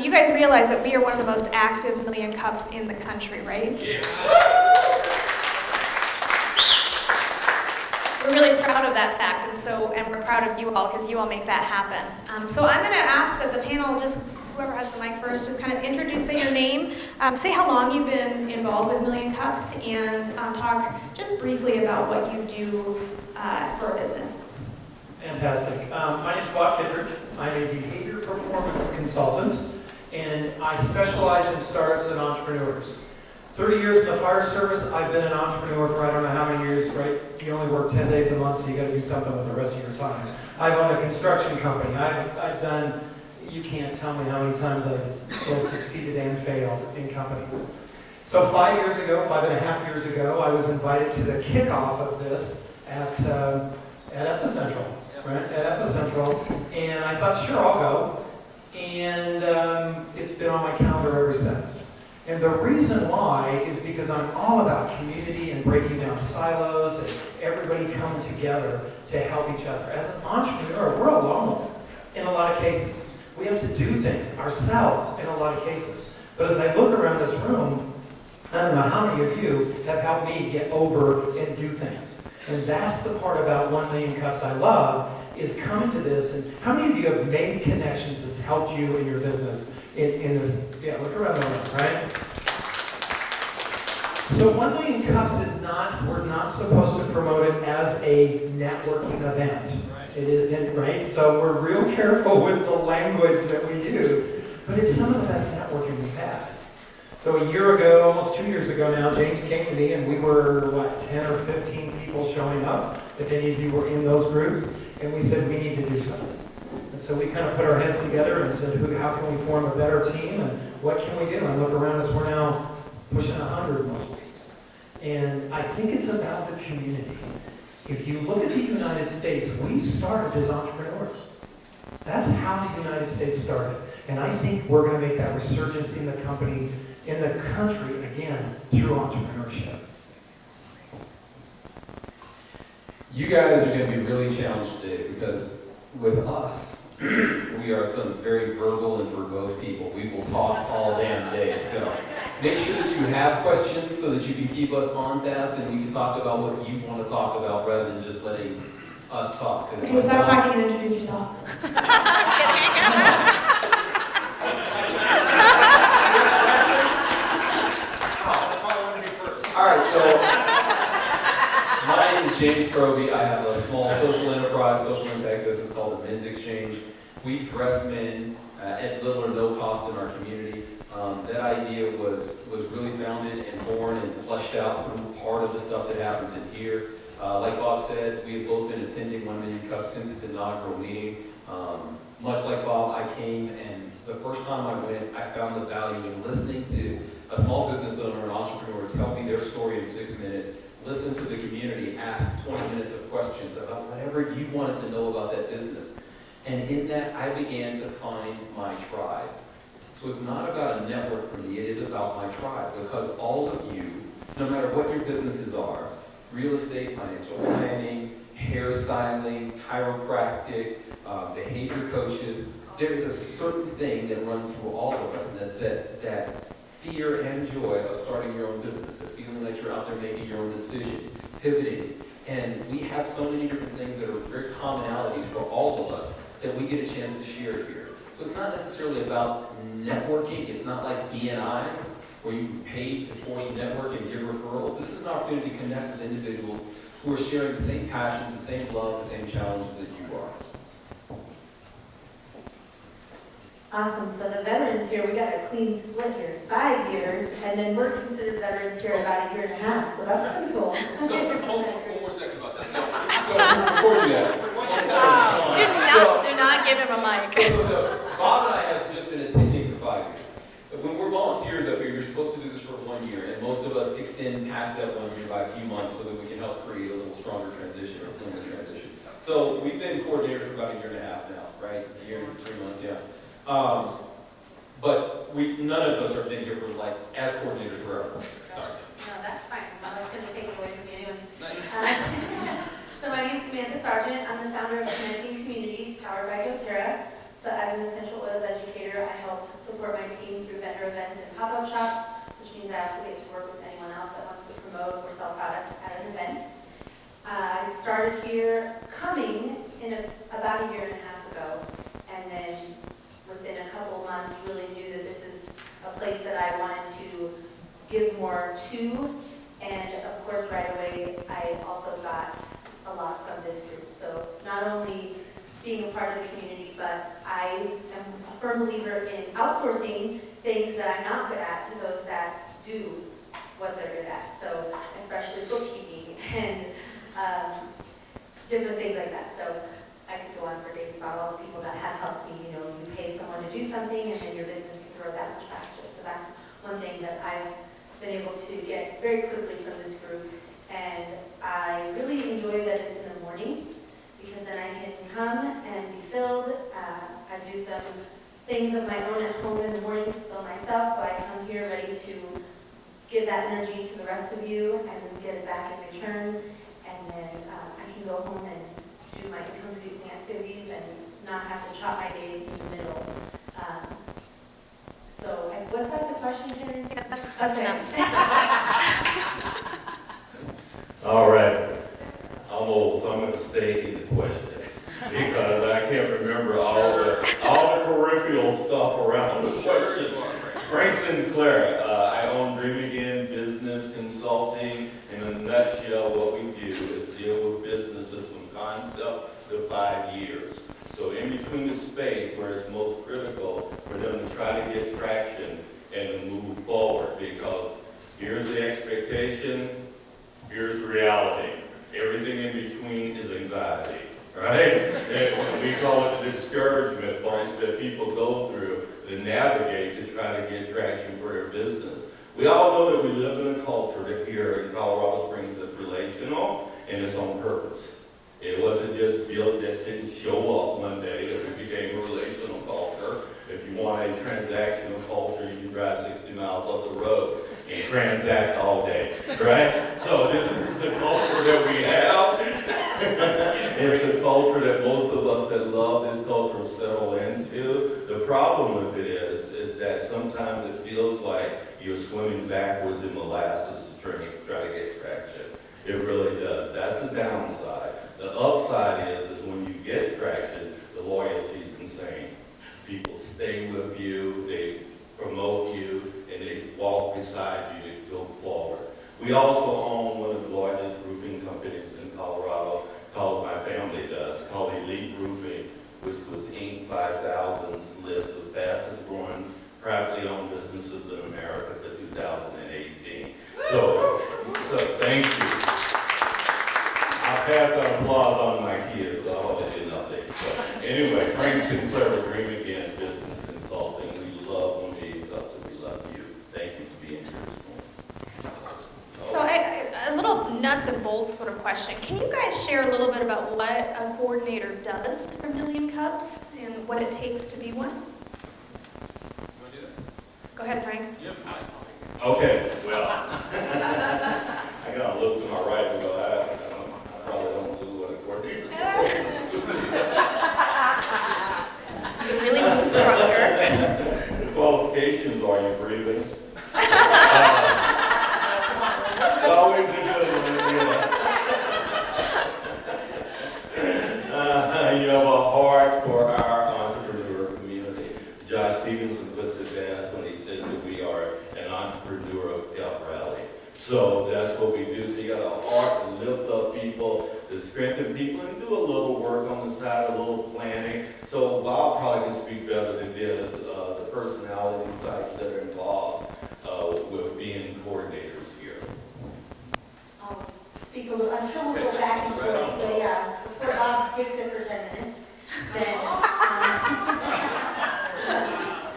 you guys realize that we are one of the most active Million Cups in the country, right? Yeah. We're really proud of that fact, and we're proud of you all because you all make that happen. So I'm going to ask that the panel, just whoever has the mic first, just kind of introduce, say your name, say how long you've been involved with Million Cups, and talk just briefly about what you do for a business. Fantastic. My name is Bob Kittredge. I'm a behavior performance consultant, and I specialize in startups and entrepreneurs. 30 years in the fire service. I've been an entrepreneur for I don't know how many years, right? You only work 10 days a month, so you got to do something with the rest of your time. I've owned a construction company. I've done, you can't tell me how many times I've both succeeded and failed in companies. So 5.5 years ago, I was invited to the kickoff of this at Epicentral, right? At Epicentral, and I thought, sure, I'll go. And it's been on my calendar ever since. And the reason why is because I'm all about community and breaking down silos and everybody coming together to help each other. As an entrepreneur, we're alone in a lot of cases. We have to do things ourselves in a lot of cases. But as I look around this room, I don't know how many of you have helped me get over and do things. And that's the part about 1 Million Cups I love, is coming to this. And how many of you have made connections that's helped you in your business in this? Yeah, look around the room, right? So 1 Million Cups is not, we're not supposed to promote it as a networking event. Right. It isn't, right? So we're real careful with the language that we use, but it's some of the best networking we've had. So a year ago, almost 2 years ago now, James came to me and we were, 10 or 15 people showing up, if any of you were in those groups, and we said we need to do something. And so we kind of put our heads together and said, how can we form a better team and what can we do? And I look around us, we're now pushing 100 most weeks. And I think it's about the community. If you look at the United States, we started as entrepreneurs. That's how the United States started. And I think we're going to make that resurgence in the country again through entrepreneurship. You guys are going to be really challenged today because with us, we are some very verbal and verbose people. We will talk all damn day. So make sure that you have questions so that you can keep us on task and we can talk about what you want to talk about rather than just letting us talk. Okay, stop talking and introduce yourself. All right, so my name is James Proby. I have a small social enterprise, social impact business called the Men's Exchange. We dress men at little or no cost in our community. That idea was really founded and born and fleshed out through part of the stuff that happens in here. Like Bob said, we have both been attending 1 Million Cups since its inaugural meeting. Much like Bob, I came and the first time I went, I found the value in listening to a small business owner, an entrepreneur, tell me their story in 6 minutes, listen to the community, ask 20 minutes of questions about whatever you wanted to know about that business. And in that, I began to find my tribe. So it's not about a network for me, it is about my tribe, because all of you, no matter what your businesses are, real estate, financial planning, hairstyling, chiropractic, behavior coaches, there's a certain thing that runs through all of us, and that's that fear and joy of starting your own business, the feeling that you're out there making your own decisions, pivoting. And we have so many different things that are very commonalities for all of us that we get a chance to share here. So it's not necessarily about networking. It's not like BNI, where you pay to force network and give referrals. This is an opportunity to connect with individuals who are sharing the same passion, the same love, the same challenges that you are. Awesome. So the veterans here, we got a clean split here. 5 years, and then we're considered veterans here about 1.5 years. So that's pretty cool. So, hold on, one more second about that. So before we do that, Do not give him a mic. So Bob and I have just been attending for 5 years. But when we're volunteers up here, you're supposed to do this for 1 year, and most of us extend past that 1 year by a few months so that we can help create a little stronger transition or cleaner transition. So we've been coordinators for about 1.5 years now, right? 1 year and 3 months, yeah. But none of us are been here for like as coordinators forever. Sorry. No, that's fine. I'm not going to take it away from you anyway. Nice. So my name is Samantha Sargent. I'm the founder of Connecting Communities, powered by doTERRA. So as an essential oils educator, I help support my to get to work with anyone else that wants to promote or sell products at an event. I started here coming in about a year and a half ago, and then within a couple months really knew that this is a place that I wanted to give more to, and of course right away I also got a lot from this group. So not only being a part of the community, but I am a firm believer in outsourcing things that I'm not good at to those that do what they're good at. So especially bookkeeping and different things like that. So I could go on for days about all the people that have helped me. You know, you pay someone to do something and then your business can grow that much faster. So that's one thing that I've been able to get very quickly from this group. And I really enjoy that it's in the morning, because then I can come and be filled. I do some things of my own at home in the morning to fill myself, so I come here ready to give that energy to the rest of you and then get it back in return. And then I can go home and do my income-producing activities and not have to chop my days in the middle. Was that the question, Karen? Yeah, that's enough. All right. I'm old, so I'm going to stay in the question because I can't remember all the peripheral stuff around the question. Frank Sinclair, I own Dream Again Business Consulting. In a nutshell, what we do is deal with businesses from concept to 5 years. So in between the space where it's most critical for them to try to get traction and to move forward, because here's the expectation, here's reality. Everything in between is anxiety, right? And we call it the discouragement points that people go through to navigate to try to get traction for their business. We all know that we live in a culture that here in Colorado Springs that's relational and it's on purpose. It wasn't just built, just didn't show up one day that it became a relational culture. If you want a transactional culture, you can drive 60 miles up the road and transact all day, right? So this is the culture that we have. It's the culture that most of us that love this culture settle into. The problem with it is that sometimes it feels like you're swimming backwards in molasses to try to get traction. It really does. That's the downside. The upside is when you get traction, the loyalty is insane. People stay with you, they promote you, and they walk beside you to go forward. We also own one of the largest roofing companies in Colorado, called my family does, called Elite Roofing, which was Inc. 5000's list of fastest growing privately owned businesses in America for 2018. So thank you. I'll pass that applause on my kids, so I'll let you nothing. But anyway, Frank Sinclair with Dream Again Business Consulting. We love when we love you. Thank you for being here this morning. So a little nuts and bolts sort of question. Can you guys share a little bit about what a coordinator does for Million Cups and what it takes to be one? You want to do that? Go ahead, Frank. Yep. Okay, well, I gotta look to my right and go, I probably don't do what a coordinator It's a really loose structure. The qualifications are you breathing? It's always a good one, you have a heart for our entrepreneur community. Josh Stevenson puts it best when he says that we are an entrepreneur pep rally. So that's what we do. So you got a heart to lift up people, to strengthen people, and do a little work on the side, a little planning. So Bob probably can speak better than this, the personality types that are involved with being coordinators here. I'll speak a little, I'm sure we'll go back and forth, but yeah, before Bob takes it for 10 minutes, then,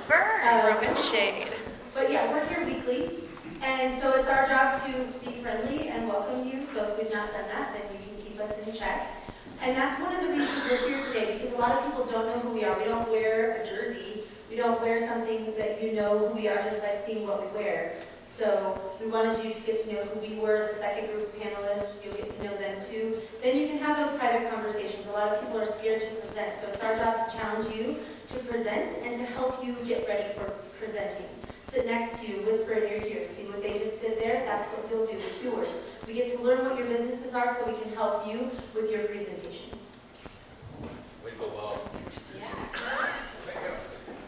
Burn, shade. but yeah, we're here weekly, and so it's our job to be friendly and welcome you, so if we've not done that, then you can keep us in check. And that's one of the reasons we're here today, because a lot of people don't know who we are. We don't wear a jersey. We don't wear something that you know who we are just by seeing what we wear. So we wanted you to get to know who we were, the second group of panelists. You'll get to know them too. Then you can have those private conversations. A lot of people are scared to present, so it's our job to challenge you to present and to help you get ready for presenting. sit next to you, whisper in your ear. See what they just did there? That's what you'll do with yours. We get to learn what your businesses are so we can help you with your presentation. We go well.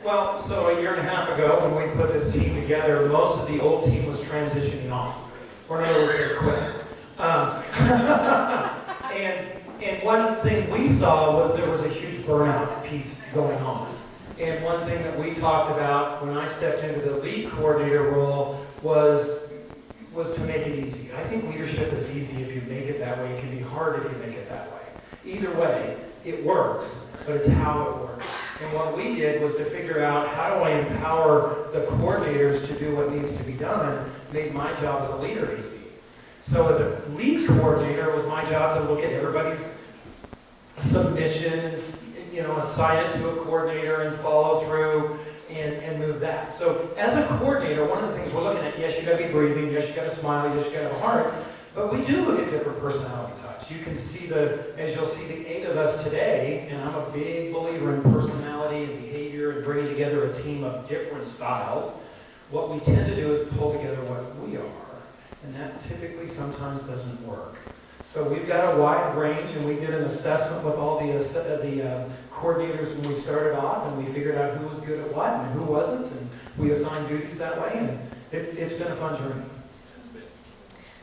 Well, so a year and a half ago, when we put this team together, most of the old team was transitioning off. Or in other words, they quit. And one thing we saw was there was a huge burnout piece going on. And one thing that we talked about when I stepped into the lead coordinator role was to make it easy. I think leadership is easy if you make it that way. It can be hard if you make it that way. Either way, it works, but it's how it works. And what we did was to figure out how do I empower the coordinators to do what needs to be done, made my job as a leader easy. So as a lead coordinator, it was my job to look at everybody's submissions, assign it to a coordinator and follow through and move that. So as a coordinator, one of the things we're looking at, yes, you gotta be breathing, yes, you gotta smile, yes, you gotta have a heart, but we do look at different personality types. You can see as you'll see the 8 of us today, and I'm a big believer in personality and behavior and bringing together a team of different styles. What we tend to do is pull together what we are, and that typically sometimes doesn't work. So we've got a wide range, and we did an assessment with all the coordinators when we started off, and we figured out who was good at what and who wasn't, and we assigned duties that way, and it's been a fun journey.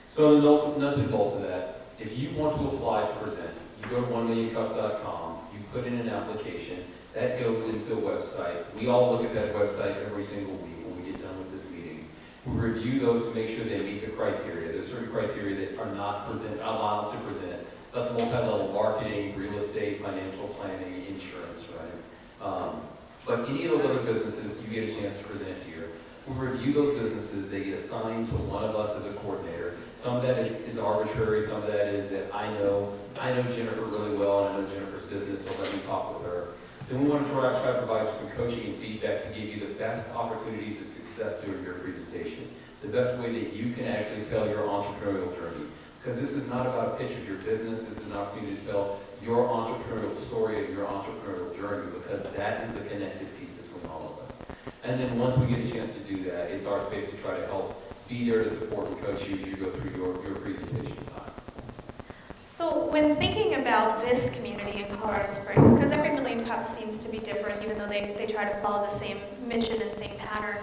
So the nuts and bolts of that, if you want to apply to present, you go to 1millioncups.com, you put in an application, that goes into a website. We all look at that website every single week when we get done with this meeting. We review those to make sure they meet the criteria. There's certain criteria that are not allowed to present. That's multi-level marketing, real estate, financial planning, insurance, right? But any of those other businesses, you get a chance to present here. We review those businesses, they get assigned to one of us as a coordinator. Some of that is arbitrary, some of that is that I know Jennifer really well, and I know Jennifer's business, so let me talk with her. Then we want to try to provide some coaching and feedback to give you the best opportunities of success during your presentation. The best way that you can actually tell your entrepreneurial journey. Because this is not about a pitch of your business, this is an opportunity to tell your entrepreneurial story of your entrepreneurial journey, because that is the connective piece between all of us. And then once we get a chance to do that, it's our space to try to help be there to support and coach you as you go through your presentation time. So when thinking about this community in Colorado Springs, because every Million Cups seems to be different, even though they try to follow the same mission and same pattern,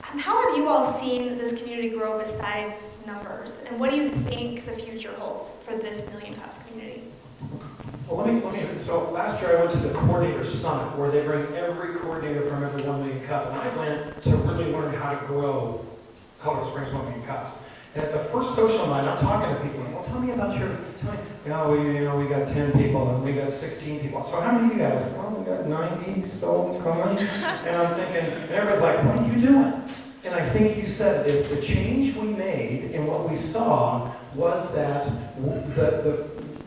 how have you all seen this community grow besides numbers? And what do you think the future holds for this Million Cups community? Well, so last year I went to the Coordinator Summit, where they bring every coordinator from every 1 Million Cup, and I went to really learn how to grow Colorado Springs 1 Million Cups. And at the first social night, I'm talking to people, well, tell me, we got 10 people, and we got 16 people. So how many of you guys? Well, we got 90 souls coming. And I'm thinking, and everybody's like, what are you doing? And I think you said it is the change we made and what we saw was that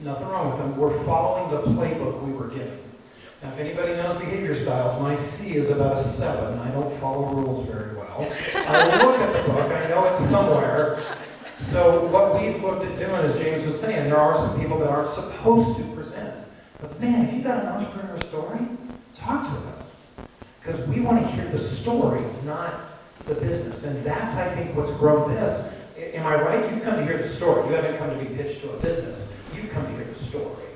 nothing wrong with them, we're following the playbook we were given. Now, if anybody knows behavior styles, my C is about a 7. I don't follow rules very well. I look at the book, I know it's somewhere. So what we've looked at doing, as James was saying, there are some people that aren't supposed to present. But man, if you've got an entrepreneur story, talk to us. Because we want to hear the story, not the business. And that's, I think, what's grown this. Am I right? You've come to hear the story. You haven't come to be pitched to a business. You've come to hear the story.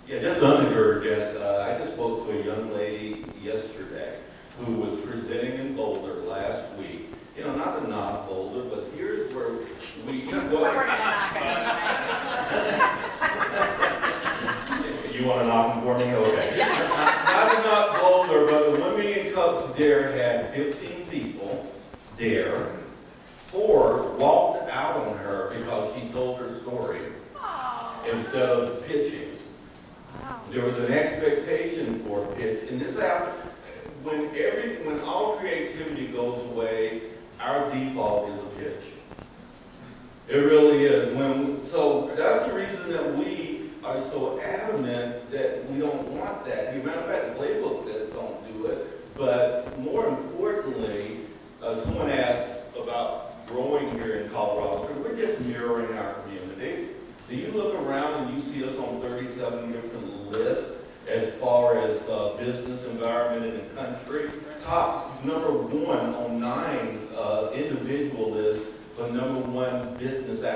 Yeah, just to undergird that, I just spoke to a young lady yesterday who was presenting in Boulder last week. Not to knock Boulder, but here's where we... You want to knock them for me? Okay. Not to knock Boulder, but the 1 Million Cups there had 15 people there. 4 walked out on her because she told her story instead of pitching. There was an expectation for a pitch, and this happens when all creativity goes away. Our default is a pitch. It really is. So that's the reason that we are so adamant that we don't want that. As a matter of fact, the playbook says don't do it. But more importantly, someone asked about growing here in Colorado Springs. We're just mirroring our community. Do you look around and you see us on 37 different lists as far as business environment in the country? Top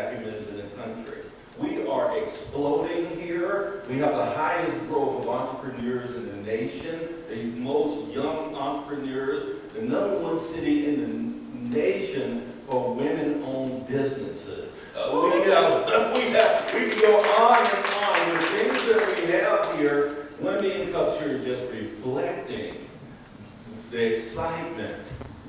acumens in the country. We are exploding here. We have the highest growth of entrepreneurs in the nation, the most young entrepreneurs, the #1 city in the nation for women-owned businesses. We can go on and on. The things that we have here, Women Cups here are just reflecting the excitement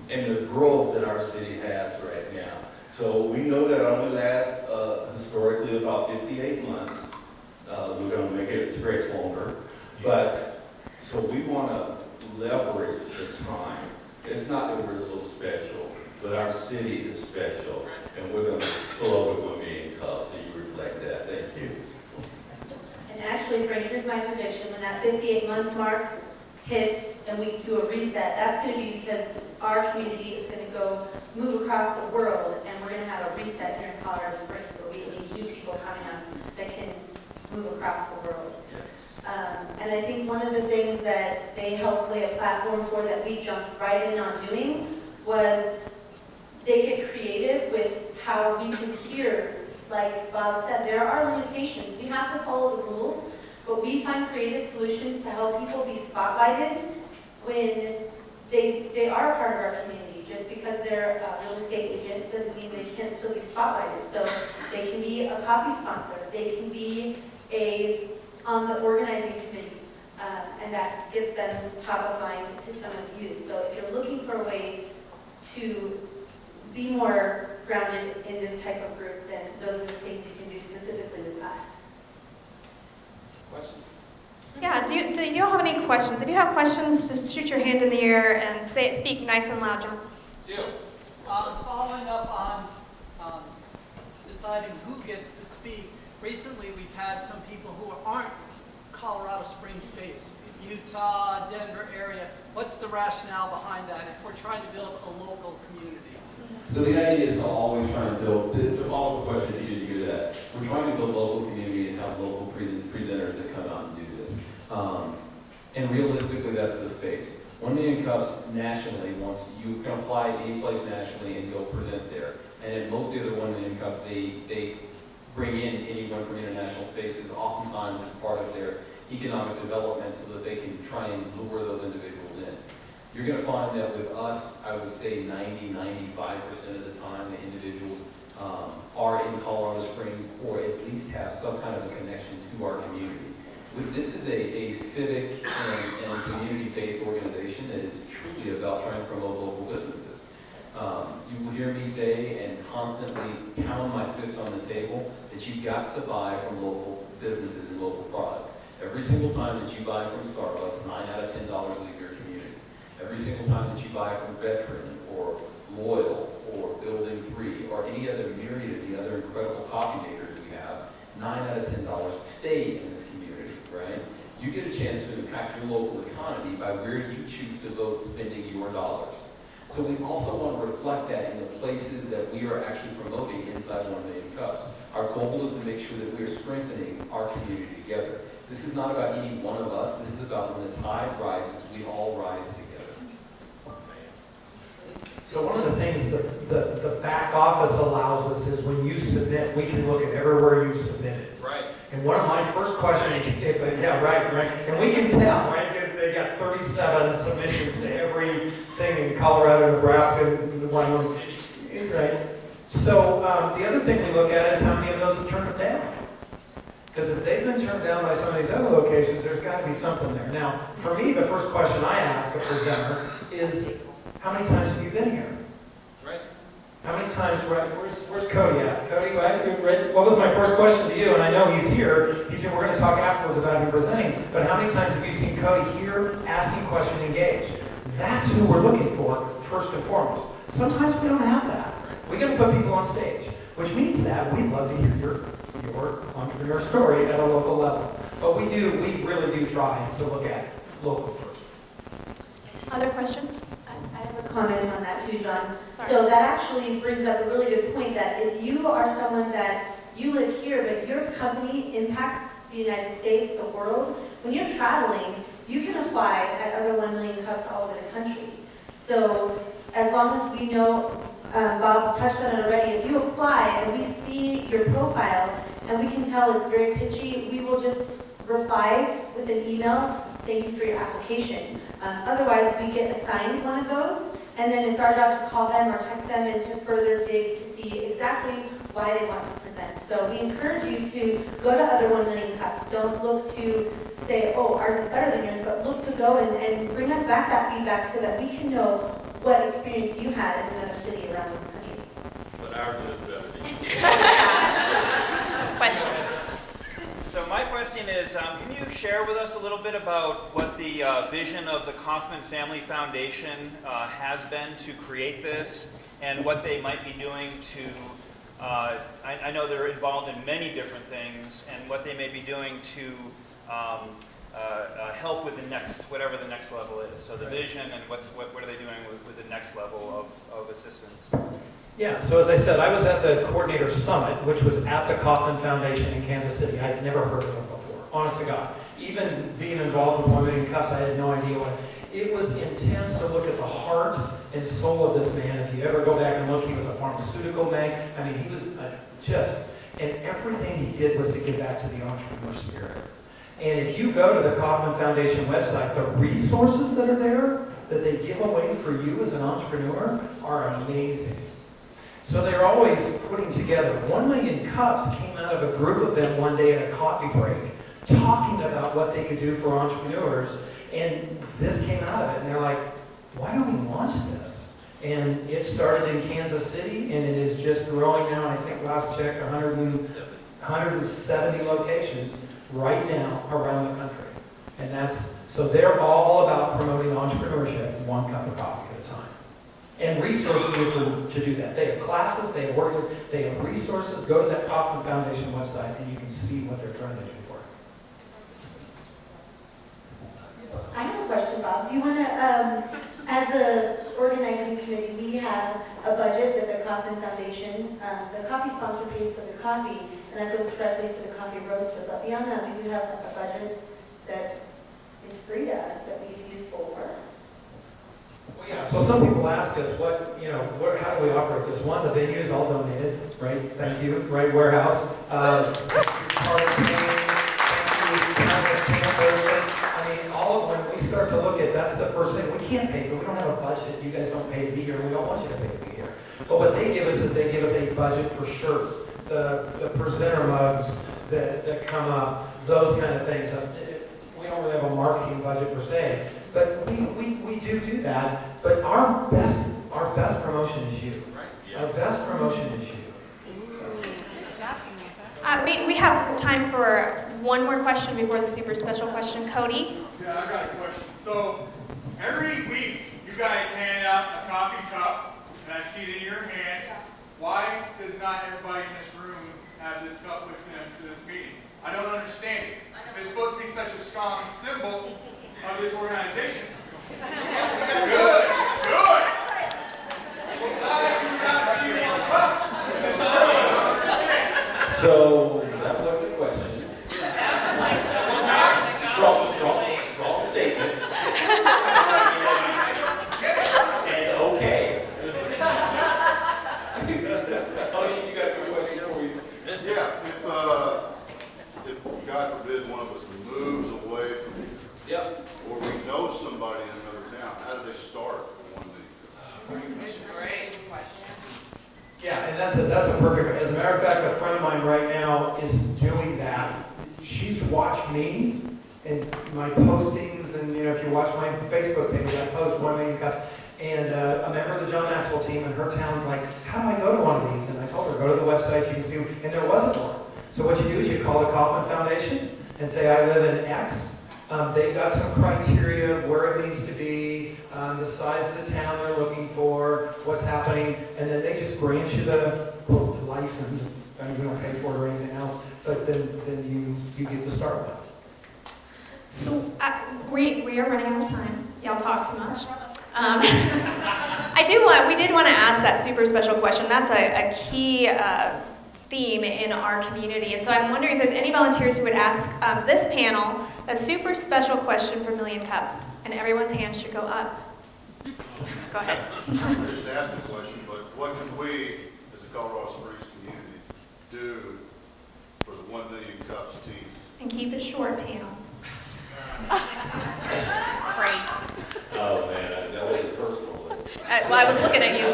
and the growth that our city has right now. So we know that only lasts historically about 58 months. We're going to make it stretch longer. But, so we want to leverage the time. It's not that we're so special, but our city is special. And we're going to explode with Women Cups, so you reflect that. Thank you. And actually, Frank, here's my prediction. When that 58-month mark hits and we do a reset, that's going to be because our community is going to move across the world, and we're going to have a reset here in Colorado Springs where we need new people coming up that can move across the world. And I think one of the things that they helped lay a platform for that we jumped right in on doing was they get creative with how we can hear. Like Bob said, there are limitations. We have to follow the rules, but we find creative solutions to help people be spotlighted when they are a part of our community. Just because they're a real estate agent doesn't mean they can't still be spotlighted. So they can be a coffee sponsor. They can be on the organizing committee, and that gets them top of mind to some of you. So if you're looking for a way to be more grounded in this type of group, then those are the things you can do specifically with us. Questions? Yeah, do you all have any questions? If you have questions, just shoot your hand in the air and speak nice and loud, John. Yes. Following up on deciding who gets to speak, recently we've had some people who aren't Colorado Springs based, Utah, Denver area. What's the rationale behind that if we're trying to build a local community? So the idea is to always try and build, to follow the question that you do that, we're trying to build local community and have local presenters that come out and do this. And realistically, that's the space. 1 Million Cups nationally, once you can apply any place nationally and go present there. And in most of the other 1 Million Cups, they bring in anyone from international spaces, oftentimes as part of their economic development so that they can try and lure those individuals in. You're going to find that with us, I would say 90–95% of the time, the individuals are in Colorado Springs or at least have some kind of a connection to our community. This is a civic and community-based organization that is truly about trying to promote local businesses. You will hear me say and constantly pound my fist on the table that you've got to buy from local businesses and local products. Every single time that you buy from Starbucks, 9 out of $10 leave your community. Every single time that you buy from Veteran or Loyal or Building 3 or any other myriad of the other incredible coffee makers we have, 9 out of $10 stay in this community, right? You get a chance to impact your local economy by where you choose to vote spending your dollars. So we also want to reflect that in the places that we are actually promoting inside 1 Million Cups. Our goal is to make sure that we are strengthening our community together. This is not about any one of us. This is about when the tide rises, we all rise together. So one of the things that the back office allows us is when you submit, we can look at everywhere you submitted. Right. And one of my first questions, yeah, right. And we can tell, right, because they got 37 submissions to everything in Colorado, Nebraska, and the Wyoming City, right? So the other thing we look at is how many of those have turned it down. Because if they've been turned down by some of these other locations, there's got to be something there. Now, for me, the first question I ask a presenter is, how many times have you been here? Right. How many times, where's Cody at? Cody, right? What was my first question to you? And I know he's here. We're going to talk afterwards about him presenting. But how many times have you seen Cody here, asking questions, engaged? That's who we're looking for, first and foremost. Sometimes we don't have that. We got to put people on stage, which means that we'd love to hear your entrepreneur story at a local level. But we really do try to look at local first. Other questions? I have a comment on that too, John. Sorry. So that actually brings up a really good point that if you are someone that you live here, but your company impacts the United States, the world, when you're traveling, you can apply at other 1 Million Cups all over the country. So as long as we know Bob touched on it already. If you apply and we see your profile and we can tell it's very pitchy, we will just reply with an email, thank you for your application. Otherwise, we get assigned one of those, and then it's our job to call them or text them and to further dig to see exactly why they want to present. So we encourage you to go to other 1 million cups. Don't look to say, oh, ours is better than yours, but look to go and bring us back that feedback so that we can know what experience you had in another city around the country. But ours is better than yours. Question. So my question is, can you share with us a little bit about what the vision of the Kaufman Family Foundation has been to create this, and what they might be doing to, I know they're involved in many different things, and what they may be doing to help with the next, whatever the next level is. So the vision and what are they doing with the next level of assistance? Yeah, so as I said, I was at the Coordinator Summit, which was at the Kaufman Foundation in Kansas City. I'd never heard of it before, honest to God. Even being involved with 1 Million Cups, I had no idea what. It was intense to look at the heart and soul of this man. If you ever go back and look, he was a pharmaceutical man. I mean, he was and everything he did was to give back to the entrepreneur spirit. And if you go to the Kaufman Foundation website, the resources that are there, that they give away for you as an entrepreneur, are amazing. So they're always putting together. 1 Million Cups came out of a group of them one day at a coffee break, talking about what they could do for entrepreneurs, and this came out of it. And they're like, why don't we launch this? And it started in Kansas City, and it is just growing now. I think last check, 170 locations right now around the country. And so they're all about promoting entrepreneurship, 1 cup of coffee at a time. And resources to do that. They have classes, they have organizations, they have resources. Go to that Kaufman Foundation website and you can see what they're trying to do for it. I have a question, Bob. Do you want to, as a organizing committee, we have a budget that the Kaufman Foundation, the coffee sponsor pays for the coffee, and that goes directly to the coffee roaster. But beyond that, we do have a budget that is free to us that we use for work. Well, yeah, so some people ask us, how do we operate this? One, the venue is all donated, right? Thank you, right? Warehouse. All of when we start to look at, that's the first thing. We can't pay, but we don't have a budget. You guys don't pay to be here, and we don't want you to pay to be here. But what they give us is they give us a budget for shirts, the presenter mugs that come up, those kind of things. We don't really have a marketing budget per se, but we do that. But our best promotion is you. Our best promotion is you. We have time for one more question before the super special question. Cody? Yeah, I got a question. So, every week, you guys hand out a coffee cup, and I see it in your hand. Why does not everybody in this room have this cup with them to this meeting? I don't understand it. If it's supposed to be such a strong symbol of this organization. Good. Well, glad you not see more cups in this room. So, that was a good question. Strong statement. And okay. Oh, you got a good question here for you. Yeah, if God forbid one of us moves away from here, Yep. or we know somebody in another town, how do they start one of these? Yeah, and that's a perfect. As a matter of fact, a friend of mine right now is doing that. She's watched me and my postings, and if you watch my Facebook page, I post 1 Million Cups. And a member of the John Maxwell team in her town's like, how do I go to one of these? And I told her, go to the website, you can see, and there wasn't one. So what you do is you call the Kaufman Foundation and say, I live in X. They've got some criteria of where it needs to be, the size of the town they're looking for, what's happening, and then they just grant you the license. I mean, we don't pay for it or anything else, but then you get to start with it. So we are running out of time. Y'all talk too much. We did want to ask that super special question. That's a key theme in our community. And so I'm wondering if there's any volunteers who would ask this panel a super special question for Million Cups. And everyone's hand should go up. Go ahead. I just asked the question, but what can we, as a Colorado Springs community, do for the 1 Million Cups team? And keep it short, panel. Great. Oh, man, that was a personal one. Well, I was looking at you.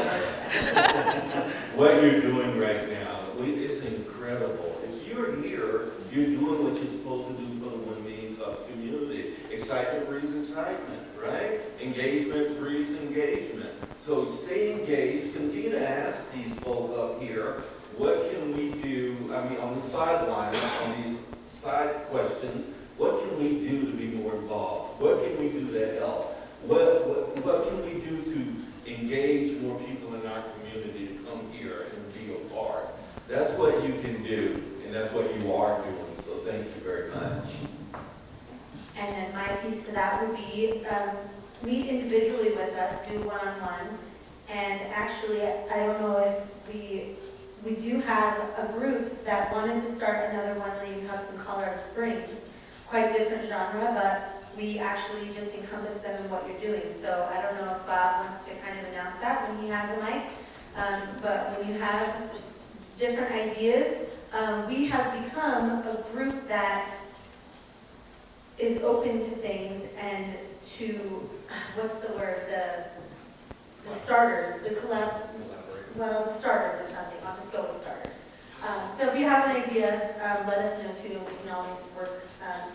What you're doing right now, it's incredible. If you're here, you're doing what you're supposed to do for the 1 Million Cups community. Excitement breeds excitement, right? Engagement breeds engagement. So stay engaged, continue to ask these folk up here, what can we do, on the sidelines, on these side questions, what can we do to be more involved? What can we do to help? What can we do to engage more people in our community to come here and be a part? That's what you can do, and that's what you are doing, so thank you very much. And then my piece to that would be, meet individually with us, do one-on-one. And actually, I don't know if we do have a group that wanted to start another 1 Million Cups in Colorado Springs. Quite different genre, but we actually just encompass them in what you're doing. So I don't know if Bob wants to kind of announce that when he has a mic. But when you have different ideas, we have become a group that is open to things and to, what's the word, the starters, the starters or something. I'll just go with starters. So if you have an idea, let us know too. We can always work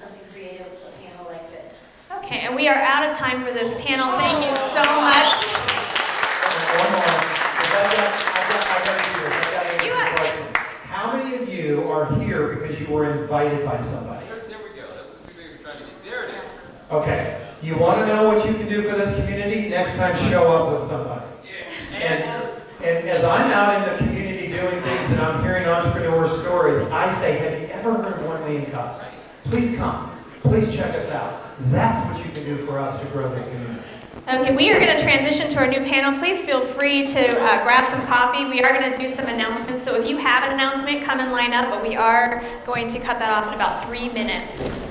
something creative with a panel like this. Okay, and we are out of time for this panel. Thank you so much. One more. I got to answer this question. How many of you are here because you were invited by somebody? There we go. That's exactly what we're trying to get. There it is. Okay. You want to know what you can do for this community? Next time, show up with somebody. Yeah. And as I'm out in the community doing things and I'm hearing entrepreneur stories, I say, have you ever heard of 1 Million Cups? Please come. Please check us out. That's what you can do for us to grow this community. Okay, we are going to transition to our new panel. Please feel free to grab some coffee. We are going to do some announcements. So if you have an announcement, come and line up, but we are going to cut that off in about 3 minutes.